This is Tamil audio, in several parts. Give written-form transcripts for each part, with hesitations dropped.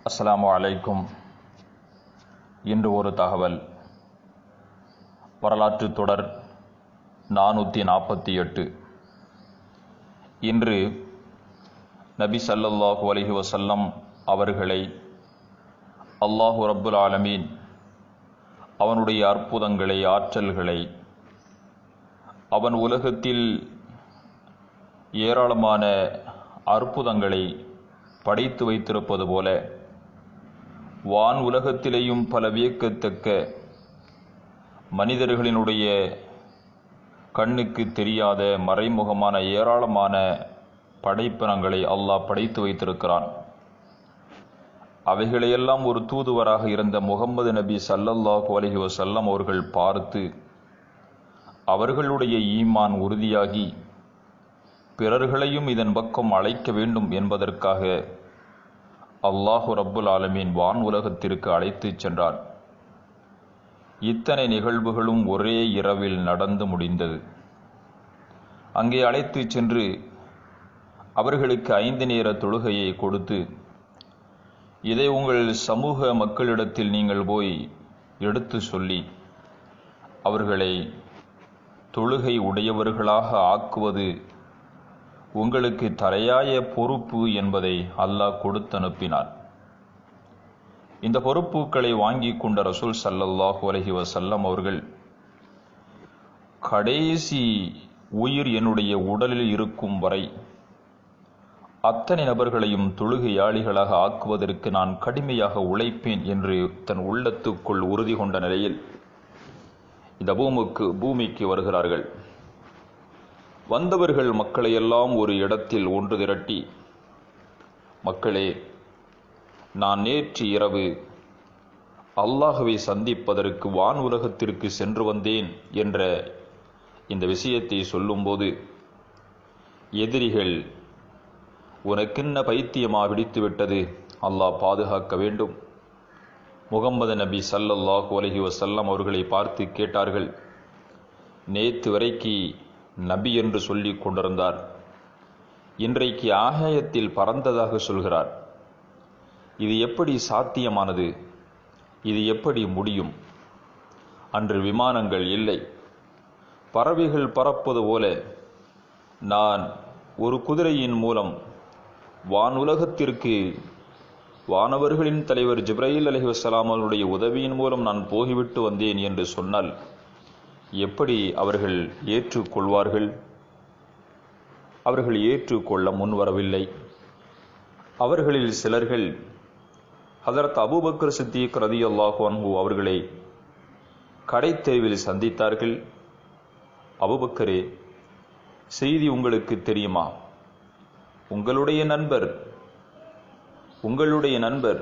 அஸ்ஸலாமு அலைக்கும். இன்று ஒரு தகவல். வரலாற்று தொடர் 448. இன்று நபி ஸல்லல்லாஹு அலைஹி வஸல்லம் அவர்களை அல்லாஹு ரப்புல் ஆலமீன் அவனுடைய அற்புதங்களை, ஆற்றல்களை, அவன் உலகத்தில் ஏராளமான அற்புதங்களை படைத்து வைத்திருப்பது போல வான் உலகத்திலேயும் பல வியக்கத்தக்க மனிதர்களினுடைய கண்ணுக்கு தெரியாத மறைமுகமான ஏராளமான படைப்பினங்களை அல்லாஹ் படைத்து வைத்திருக்கிறான். அவைகளையெல்லாம் ஒரு தூதுவராக இருந்த முகம்மது நபி ஸல்லல்லாஹு அலைஹி வஸல்லம் அவர்கள் பார்த்து அவர்களுடைய ஈமான் உறுதியாகி பிறர்களையும் இதன் பக்கம் அழைக்க வேண்டும் என்பதற்காக அல்லாஹு ரப்புல் ஆலமீன் வான் உலகத்திற்கு அழைத்துச் சென்றார். இத்தனை நிகழ்வுகளும் ஒரே இரவில் நடந்து முடிந்தது. அங்கே அழைத்துச் சென்று அவர்களுக்கு 5 நேர தொழுகையை கொடுத்து, இதை உங்கள் சமூக மக்களிடத்தில் நீங்கள் போய் எடுத்து சொல்லி அவர்களை தொழுகை உடையவர்களாக ஆக்குவது உங்களுக்கு தலையாய பொறுப்பு என்பதை அல்லாஹ் கொடுத்து அனுப்பினார். இந்த பொறுப்புகளை வாங்கி கொண்ட ரசூல் ஸல்லல்லாஹு அலைஹி வஸல்லம் அவர்கள் கடைசி உயிர் என்னுடைய உடலில் இருக்கும் வரை அத்தனை நபர்களையும் தொழுகையாளிகளாக ஆக்குவதற்கு நான் கடுமையாக உழைப்பேன் என்று தன் உள்ளத்துக்குள் உறுதி கொண்ட நிலையில் இந்த பூமிக்கு வருகிறார்கள். வந்தவர்கள் மக்களையெல்லாம் ஒரு இடத்தில் ஒன்று திரட்டி, மக்களே, நான் நேற்று இரவு அல்லாஹ்வை சந்திப்பதற்கு வான் உலகத்திற்கு சென்று வந்தேன் என்ற இந்த விஷயத்தை சொல்லும்போது எதிரிகள், உனக்கென்ன பைத்தியமா பிடித்துவிட்டது, அல்லாஹ் பாதுகாக்க வேண்டும். முகம்மது நபி ஸல்லல்லாஹு அலைஹி வஸல்லம் அவர்களை பார்த்து கேட்டார்கள். நேற்று வரைக்கு நபி என்று சொல்லிக் கொண்டிருந்தார், இன்றைக்கு ஆகாயத்தில் பறந்ததாக சொல்கிறார். இது எப்படி சாத்தியமானது? இது எப்படி முடியும்? அன்று விமானங்கள் இல்லை, பறவைகள் பறப்பது போல நான் ஒரு குதிரையின் மூலம் வானுலகத்திற்கு வானவர்களின் தலைவர் ஜிப்ரீல் அலைஹிஸ்ஸலாம் அவருடைய உதவியின் மூலம் நான் போய்விட்டு வந்தேன் என்று சொன்னால் எப்படி அவர்கள் ஏற்றுக்கொள்வார்கள்? அவர்கள் ஏற்றுக்கொள்ள முன்வரவில்லை. அவர்களில் சிலர்கள் ஹதரத் அபூபக்கர் சித்திக் ரலியல்லாஹு அன்ஹு அவர்களை கடைத்தெருவில் சந்தித்தார்கள். அபூபக்கரே, செய்தி உங்களுக்கு தெரியுமா? உங்களுடைய நண்பர்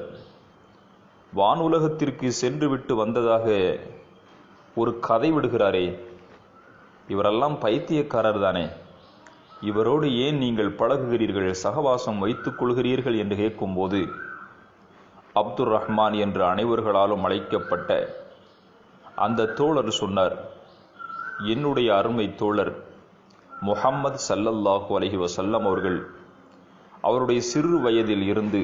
வான் உலகத்திற்கு சென்று விட்டு வந்ததாக ஒரு கதை விடுகிறாரே, இவரெல்லாம் பைத்தியக்காரர் தானே, இவரோடு ஏன் நீங்கள் பழகுகிறீர்கள், சகவாசம் வைத்துக் கொள்கிறீர்கள் என்று கேட்கும்போது அப்துர் ரஹ்மான் என்று அனைவர்களாலும் அழைக்கப்பட்ட அந்த தோழர் சொன்னார், என்னுடைய அருமை தோழர் முஹம்மது ஸல்லல்லாஹு அலைஹி வஸல்லம் அவர்கள் அவருடைய சிறு வயதில் இருந்து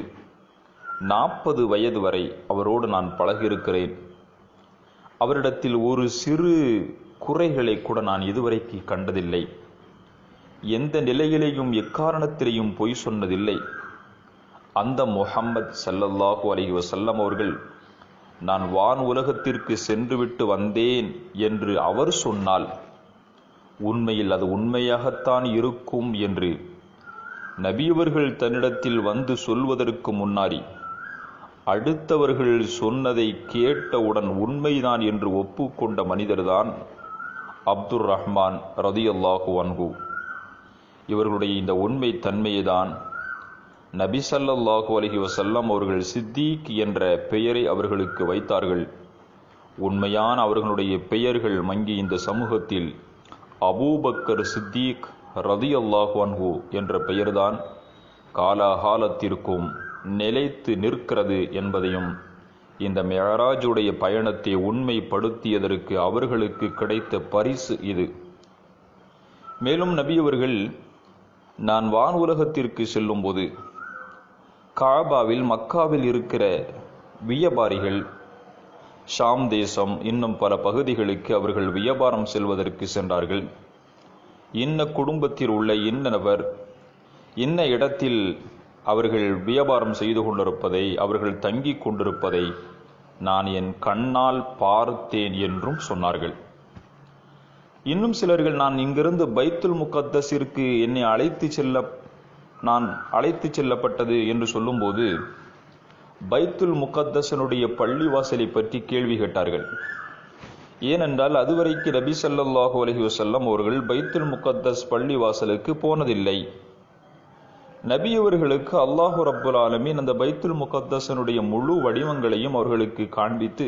40 வயது வரை அவரோடு நான் பழகியிருக்கிறேன். அவரிடத்தில் ஒரு சிறு குறைகளை கூட நான் இதுவரைக்கு கண்டதில்லை. எந்த நிலையிலேயும் எக்காரணத்திலேயும் பொய் சொன்னதில்லை. அந்த முஹம்மது ஸல்லல்லாஹு அலைஹி வஸல்லம் அவர்கள் நான் வான் உலகத்திற்கு சென்று விட்டு வந்தேன் என்று அவர் சொன்னால் உண்மையில் அது உண்மையாகத்தான் இருக்கும் என்று நபியவர்கள் தன்னிடத்தில் வந்து சொல்வதற்கு முன்னாடி அடுத்தவர்கள் சொன்னதை கேட்டவுடன் உண்மைதான் என்று ஒப்புக்கொண்ட மனிதர்தான் அப்துர் ரஹ்மான் ரலியல்லாஹு அன்ஹு. இவர்களுடைய இந்த உண்மை தன்மையை தான் நபி ஸல்லல்லாஹு அலைஹி வஸல்லம் அவர்கள் சித்தீக் என்ற பெயரை அவர்களுக்கு வைத்தார்கள். உண்மையான அவர்களுடைய பெயர்கள் மங்கி இந்த சமூகத்தில் அபூபக்கர் சித்தீக் ரலியல்லாஹு அன்ஹு என்ற பெயர்தான் காலாகாலத்திற்கும் நிலைத்து நிற்கிறது என்பதையும் இந்த மிஅராஜுடைய பயணத்தை உண்மைப்படுத்தியதற்கு அவர்களுக்கு கிடைத்த பரிசு இது. மேலும் நபி அவர்கள் நான் வான் உலகத்திற்கு செல்லும்போது காபாவில் மக்காவில் இருக்கிற வியாபாரிகள் ஷாம் தேசம் இன்னும் பல பகுதிகளுக்கு அவர்கள் வியாபாரம் செல்வதற்கு சென்றார்கள். இன்ன குடும்பத்தில் உள்ள இன்ன நபர் இன்ன இடத்தில் அவர்கள் வியாபாரம் செய்து கொண்டிருப்பதை, அவர்கள் தங்கி கொண்டிருப்பதை நான் என் கண்ணால் பார்த்தேன் என்றும் சொன்னார்கள். இன்னும் சிலர்கள், நான் இங்கிருந்து பைத்துல் முகத்தஸிற்கு என்னை அழைத்து செல்லப்பட்டது என்று சொல்லும்போது பைத்துல் முகத்தஸனுடைய பள்ளிவாசலை பற்றி கேள்வி கேட்டார்கள். ஏனென்றால் அதுவரைக்கு நபி ஸல்லல்லாஹு அலைஹி வஸல்லம் அவர்கள் பைத்துல் முகத்தஸ் பள்ளிவாசலுக்கு போனதில்லை. நபி அவர்களுக்கு அல்லாஹு ரப்புல் ஆலமீன் அந்த பைத்துல் முகத்தஸனுடைய முழு வடிவங்களையும் அவர்களுக்கு காண்பித்து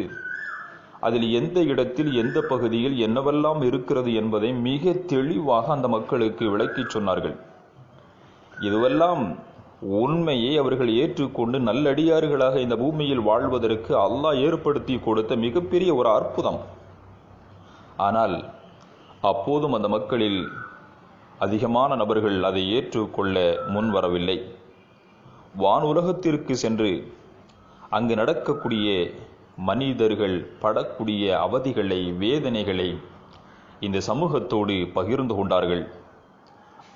அதில் எந்த இடத்தில் எந்த பகுதியில் என்னவெல்லாம் இருக்கிறது என்பதை மிக தெளிவாக அந்த மக்களுக்கு விளக்கிச் சொன்னார்கள். இதுவெல்லாம் உண்மையை அவர்கள் ஏற்றுக்கொண்டு நல்லடியார்களாக இந்த பூமியில் வாழ்வதற்கு அல்லாஹ் ஏற்படுத்தி கொடுத்த மிகப்பெரிய ஒரு அற்புதம். ஆனால் அப்போதும் அந்த மக்களில் அதிகமான நபர்கள் அதை ஏற்றுக்கொள்ள முன்வரவில்லை. வான் உலகத்திற்கு சென்று அங்கு நடக்கக்கூடிய மனிதர்கள் படக்கூடிய அவதிகளை, வேதனைகளை இந்த சமூகத்தோடு பகிர்ந்து கொண்டார்கள்.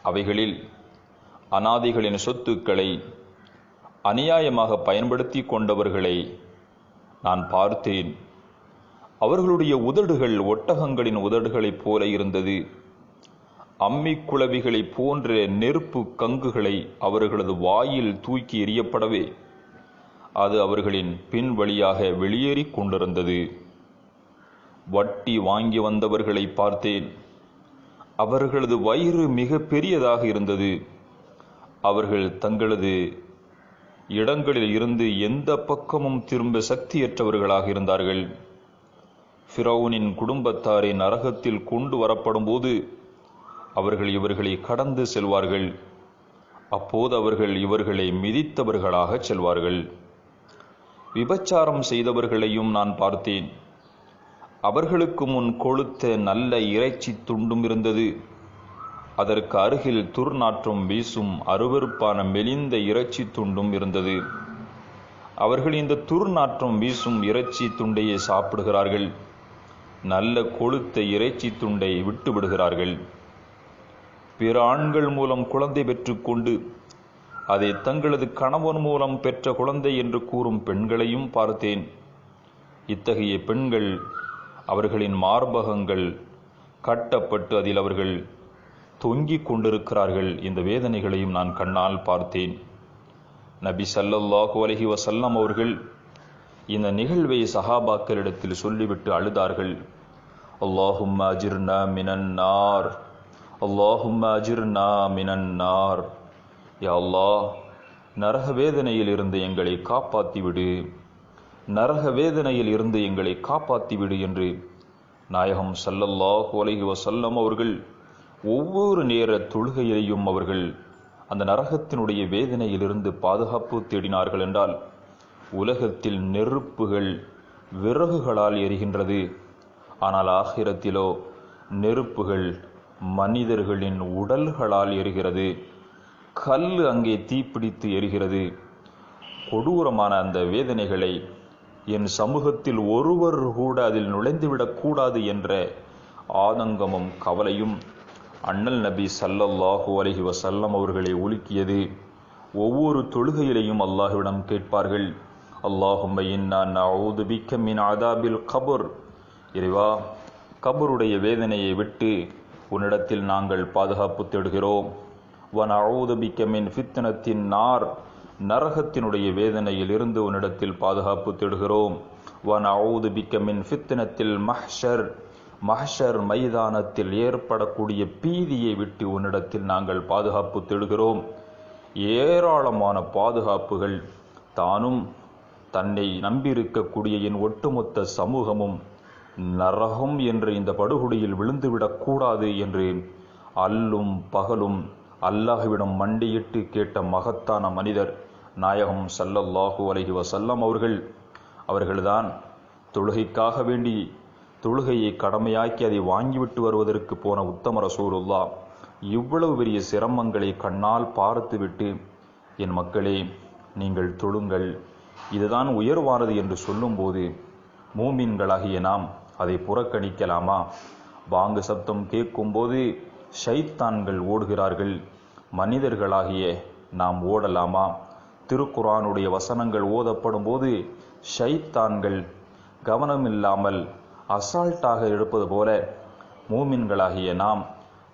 அவைகளில் அனாதைகளின் சொத்துக்களை அநியாயமாக பயன்படுத்தி கொண்டவர்களை நான் பார்த்தேன். அவர்களுடைய உதடுகள் ஒட்டகங்களின் உதடுகளைப் போல இருந்தது. அம்மிக்குளவிகளை போன்ற நெருப்பு கங்குகளை அவர்களது வாயில் தூக்கி எறியப்படவே அது அவர்களின் பின் வழியாக வெளியேறி கொண்டிருந்தது. வட்டி வாங்கி வந்தவர்களை பார்த்தேன். அவர்களது வயிறு மிக பெரியதாக இருந்தது. அவர்கள் தங்களது இடங்களில் இருந்து எந்த பக்கமும் திரும்ப சக்தியற்றவர்களாக இருந்தார்கள். ஃபிரௌனின் குடும்பத்தாரின் நரகத்தில் கொண்டு வரப்படும் போது அவர்கள் இவர்களை கடந்து செல்வார்கள். அப்போது அவர்கள் இவர்களை மிதித்தவர்களாக செல்வார்கள். விபச்சாரம் செய்தவர்களையும் நான் பார்த்தேன். அவர்களுக்கு முன் கொளுத்த நல்ல இறைச்சி துண்டும் இருந்தது. அதற்கு அருகில் துர்நாற்றம் வீசும் அருவருப்பான மெலிந்த இறைச்சி துண்டும் இருந்தது. அவர்கள் இந்த துர்நாற்றம் வீசும் இறைச்சி துண்டையே சாப்பிடுகிறார்கள். நல்ல கொளுத்த இறைச்சி துண்டை விட்டு விடுகிறார்கள். பிற ஆண்கள் மூலம் குழந்தை பெற்றுக்கொண்டு அதை தங்களது கணவன் மூலம் பெற்ற குழந்தை என்று கூறும் பெண்களையும் பார்த்தேன். இத்தகைய பெண்கள் அவர்களின் மார்பகங்கள் கட்டப்பட்டு அதில் அவர்கள் தொங்கிக் கொண்டிருக்கிறார்கள். இந்த வேதனைகளையும் நான் கண்ணால் பார்த்தேன். நபி ஸல்லல்லாஹு அலைஹி வஸல்லம் அவர்கள் இந்த நிகழ்வை சஹாபாக்களிடத்தில் சொல்லிவிட்டு அழுதார்கள். அல்லாஹும்ம அஜிர்னா மினன் நார், அல்லாஹும்ம அஜிர்னா மினன் நார். யா அல்லாஹ், நரக வேதனையில் இருந்து எங்களை காப்பாற்றிவிடு, நரக வேதனையில் இருந்து எங்களை காப்பாற்றிவிடு என்று நாயகம் ஸல்லல்லாஹு அலைஹி வஸல்லம் அவர்கள் ஒவ்வொரு நேர தொழுகையிலையும் அவர்கள் அந்த நரகத்தினுடைய வேதனையிலிருந்து பாதுகாப்பு தேடினார்கள். என்றால் உலகத்தில் நெருப்புகள் விறகுகளால் எரிகின்றது. ஆனால் ஆகிரத்திலோ நெருப்புகள் மனிதர்களின் உடல்களால் எரிகிறது. கல் அங்கே தீப்பிடித்து எரிகிறது. கொடூரமான அந்த வேதனைகளை என் சமூகத்தில் ஒருவர் கூட அதில் நுழைந்துவிடக்கூடாது என்ற ஆதங்கமும் கவலையும் அண்ணல் நபி ஸல்லல்லாஹு அலைஹி வஸல்லம் அவர்களை உலுக்கியது. ஒவ்வொரு தொழுகையிலையும் அல்லாஹ்விடம் கேட்பார்கள், அல்லாஹும்ம இன்னா நஊது பிக்க மின் அதாபில் கபர். இறைவா, கபருடைய வேதனையை விட்டு உன்னிடத்தில் நாங்கள் பாதுகாப்பு தேடுகிறோம். வ நஊது பிக்க மின் ஃபித்னத்தின் நார், நரகத்தினுடைய வேதனையில் இருந்து உன்னிடத்தில் பாதுகாப்பு தேடுகிறோம். வ நஊது பிக்க மின் ஃபித்னத்தில் மஹ்ஷர், மஹ்ஷர் மைதானத்தில் ஏற்படக்கூடிய பீதியை விட்டு உன்னிடத்தில் நாங்கள் பாதுகாப்பு தேடுகிறோம். ஏராளமான பாதுகாப்புகள். தானும் தன்னை நம்பியிருக்கக்கூடிய என் ஒட்டுமொத்த சமூகமும் நரகம் என்று இந்த படுகொடியில் விழுந்துவிடக்கூடாது என்று அல்லும் பகலும் அல்லாஹ்விடம் மண்டியிட்டு கேட்ட மகத்தான மனிதர் நாயகம் ஸல்லல்லாஹு அலைஹி வஸல்லம் அவர்கள்தான் தொழுகைக்காக வேண்டி தொழுகையை கடமையாக்கி அதை வாங்கிவிட்டு வருவதற்கு போன உத்தம ரசூலுல்லாஹ் இவ்வளவு பெரிய சிரமங்களை கண்ணால் பார்த்துவிட்டு, என் மக்களே, நீங்கள் தொழுங்கள், இதுதான் உயர்வானது என்று சொல்லும்போது மூமின்களாகிய நாம் அதை புறக்கணிக்கலாமா? பாங்கு சப்தம் கேட்கும்போது ஷைத்தான்கள் ஓடுகிறார்கள், மனிதர்களாகிய நாம் ஓடலாமா? திருக்குர்ஆனுடைய வசனங்கள் ஓதப்படும் போது ஷைத்தான்கள் கவனமில்லாமல் அசால்ட்டாக இருப்பது போல மூமின்களாகிய நாம்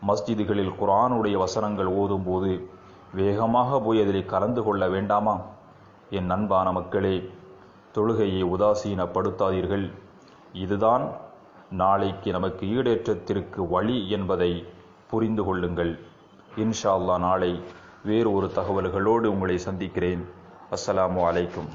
மஸ்ஜிதுகளில் குர்ஆனுடைய வசனங்கள் ஓதும்போது வேகமாக போய் அதில் கலந்து கொள்ள வேண்டாமா? என் அன்பான மக்களே, தொழுகையை உதாசீனப்படுத்தாதீர்கள். இதுதான் நாளைக்கு நமக்கு ஈடேற்றத்திற்கு வழி என்பதை புரிந்து கொள்ளுங்கள். இன்ஷா அல்லாஹ் நாளை வேறு ஒரு தகவல்களோடு உங்களை சந்திக்கிறேன். அஸ்ஸலாமு அலைக்கும்.